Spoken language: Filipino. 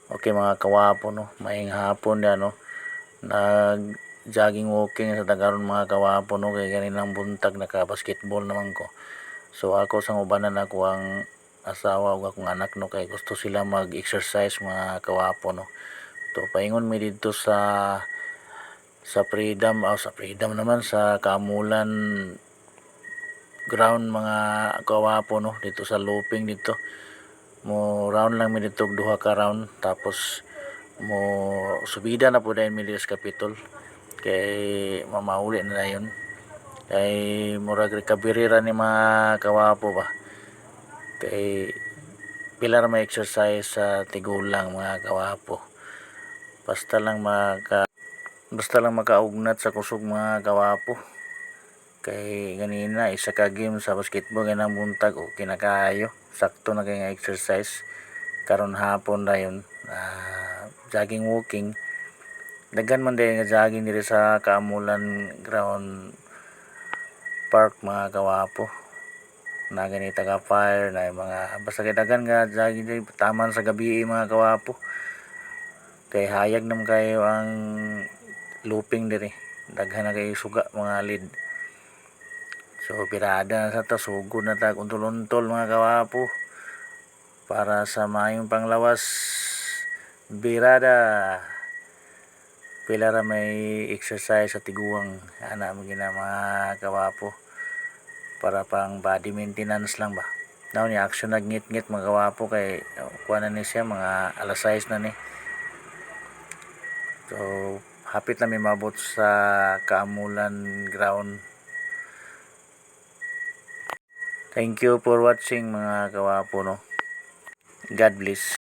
Okay mga kawapo no, maayong hapon na no. Nag-jogging walking sa dagaron mga kawapo no, kay ganinang buntag naka-basketball naman ko. So ako sa ubanan ako ang asawa ug akong anak no, kay gusto sila mag-exercise mga kawapo no. To paingon mi didto sa Freedom naman sa Kamulan ground mga kawapo no, dito sa looping dito. Mo round lang mi dito duha ka round, tapos mo subida na po dahil Milias Capitol kay mamauli na dayon kay murag recovery ra ni mga kawapo ba, kay pila ra may exercise sa tigulang mga kawapo, basta lang makaugnat sa kusog mga kawapo. Kay ganina isa ka game sa basketball ganang buntag o kinakaayo sakto na kay nga exercise. Karon hapon dayon jogging walking, daghan man din nga jogging diri sa Kaamulan ground park mga kawapo, na gani taga fire na mga basta kay daghan nga jogging diri taman sa gabi mga kawapo, kay hayag nam kayo ang looping diri, daghan na kay suga mga lead. So pirada na sa ta, sugod na ta untol-untol mga kawapo para sa maayong panglawas. Birada pila ra may exercise sa tiguang ana mo gina mga kawapo, para pang body maintenance lang ba. Now ni action nagngit-ngit mga kawapo kay kuha na ni siya mga alas 6 na ni. So hapit na may mabot sa Kaamulan ground. Thank you for watching mga kawapo no. God bless.